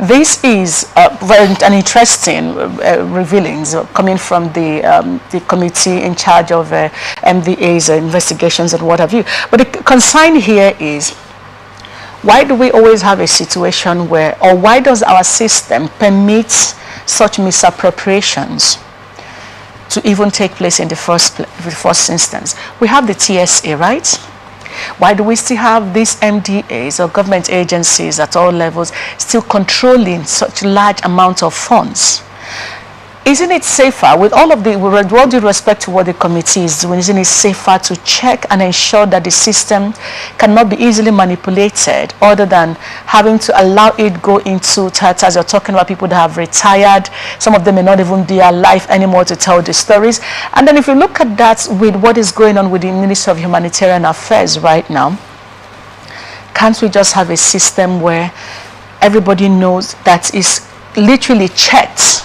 This is very an interesting revealings coming from the committee in charge of MDAs, investigations and what have you. But the concern here is, why do we always have a situation where, or why does our system permit such misappropriations to even take place in the first instance? We have the TSA, right? Why do we still have these MDAs or government agencies at all levels still controlling such large amounts of funds? Isn't it safer, with all due respect to what the committee is doing, isn't it safer to check and ensure that the system cannot be easily manipulated, other than having to allow it go into tatters? You're talking about people that have retired. Some of them may not even be alive anymore to tell the stories. And then if you look at that with what is going on with the Ministry of Humanitarian Affairs right now, can't we just have a system where everybody knows that is literally checked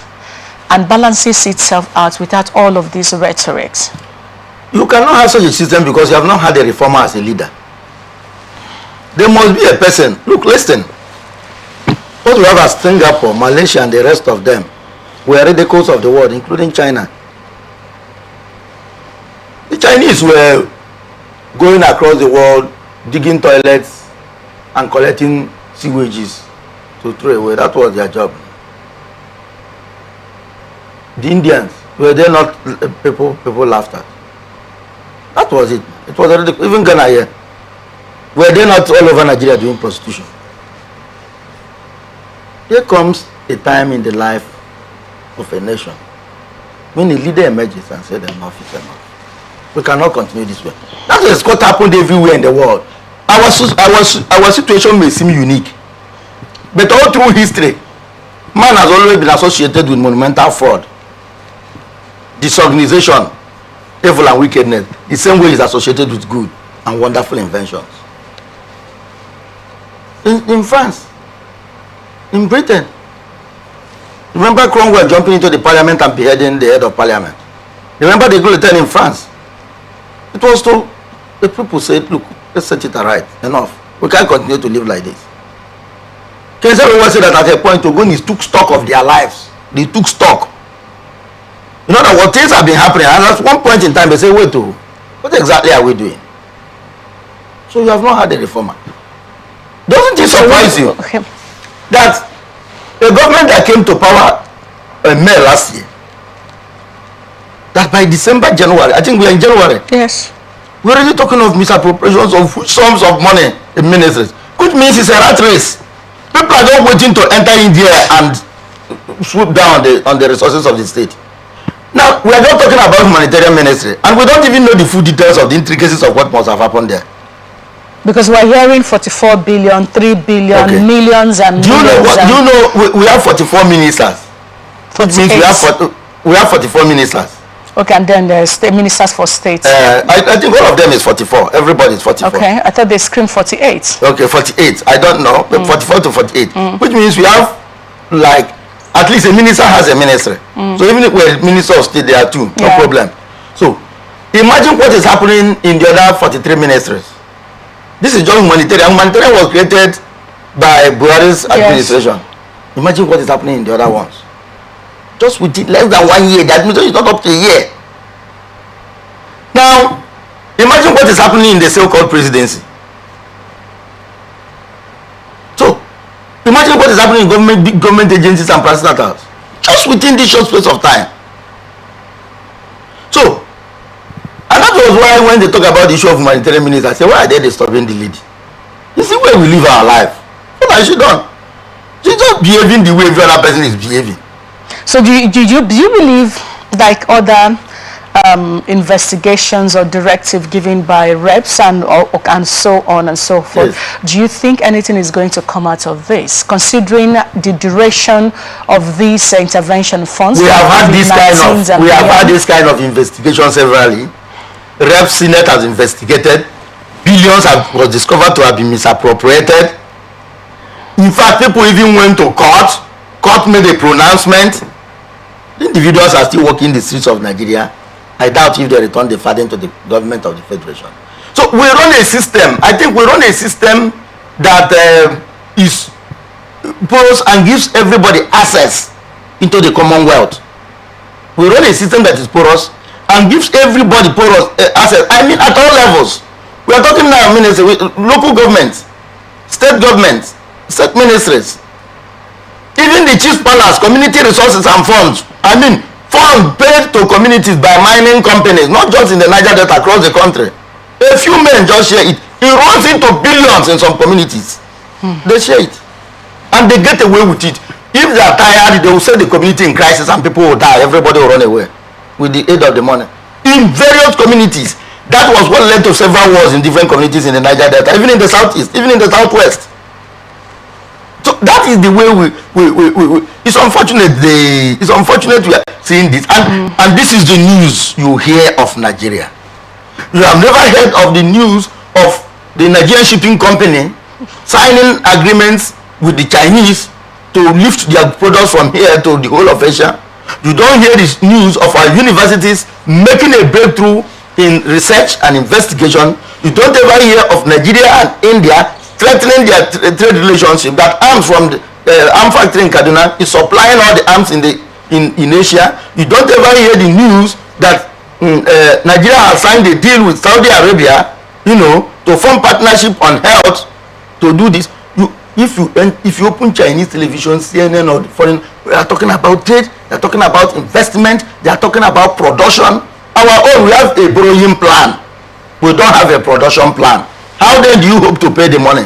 and balances itself out without all of these rhetorics? You cannot have such a system because you have not had a reformer as a leader. There must be a person. Look, listen. What we have as Singapore, Malaysia, and the rest of them were radicals of the world, including China. The Chinese were going across the world, digging toilets and collecting sewages to throw away. That was their job. The Indians, were they not people laughed at? That was it. It was ridiculous. Even Ghana here. Were they not all over Nigeria doing prostitution? There comes a time in the life of a nation when a leader emerges and says enough is enough. We cannot continue this way. That is what happened everywhere in the world. Our situation may seem unique, but all through history, man has always been associated with monumental fraud, disorganization, evil and wickedness, the same way is associated with good and wonderful inventions. In France, in Britain, remember Cromwell jumping into the parliament and beheading the head of parliament? Remember the guillotine in France? It was to, the people said, look, let's set it right, enough. We can't continue to live like this. Can someone say that at a point Togonis took stock of their lives? They took stock. You know that what things have been happening, and at one point in time they say, wait, what exactly are we doing? So you have not had a reformer. Doesn't it surprise you that the government that came to power in May last year, that by December, January, I think we are in January. Yes. We're already talking of misappropriations of sums of money in ministries, which means it's a rat race. People are just waiting to enter in there and swoop down on the resources of the state. Now, we are not talking about humanitarian ministry, and we don't even know the full details of the intricacies of what must have happened there. Because we're hearing 44 billion, 3 billion, okay, millions and do you millions. Know what? Do you know we have 44 ministers? Which means we have 44 ministers. Okay, and then there's the ministers for states. I think all of them is 44. Everybody is 44. Okay, I thought they screamed 48. Okay, 48. I don't know, but 44 to 48. Which means we have, like, at least a minister has a ministry. So even if we're minister of state, there are two. No problem. So imagine what is happening in the other 43 ministries. This is just humanitarian. Humanitarian was created by Barr's administration. Imagine what is happening in the other ones. Just within less than 1 year, the administration is not up to a year. Now, imagine what is happening in the so-called presidency. So, imagine what is happening in big government agencies and parastatals. Just within this short space of time. So, and that was why when they talk about the issue of humanitarian ministers, I say, why are they disturbing the lady? You see where we live our life. What has she done? She's just behaving the way every other person is behaving. So do you believe, like other investigations or directive given by reps and so on and so forth, do you think anything is going to come out of this, considering the duration of these intervention funds? We have had this kind of investigation severally. Rep Senate has investigated. Billions was discovered to have been misappropriated. In fact, people even went to court. Court made a pronouncement. The individuals are still walking the streets of Nigeria. I doubt if they return the funding to the government of the federation. So we run a system. I think we run a system that is porous and gives everybody access into the Commonwealth. We run a system that is porous and gives everybody porous access. I mean, at all levels. We are talking now, ministry, local governments, state governments, state ministries, even the chief palace, community resources and funds. I mean, funds paid to communities by mining companies, not just in the Niger Delta, across the country. A few men just share it. It runs into billions in some communities. They share it. And they get away with it. If they are tired, they will set the community in crisis and people will die. Everybody will run away with the aid of the money. In various communities, that was what led to several wars in different communities in the Niger Delta, even in the southeast, even in the southwest. So that is the way we it's unfortunate we are seeing this. And this is the news you hear of Nigeria. You have never heard of the news of the Nigerian shipping company signing agreements with the Chinese to lift their products from here to the whole of Asia. You don't hear this news of our universities making a breakthrough in research and investigation. You don't ever hear of Nigeria and India threatening their trade relationship. That arms from the arm factory in Kaduna is supplying all the arms in Asia. You don't ever hear the news that Nigeria has signed a deal with Saudi Arabia, to form partnership on health to do this. If you open Chinese television, CNN or foreign, we are talking about trade, they are talking about investment, they are talking about production. Our own, we have a borrowing plan. We don't have a production plan. How then do you hope to pay the money?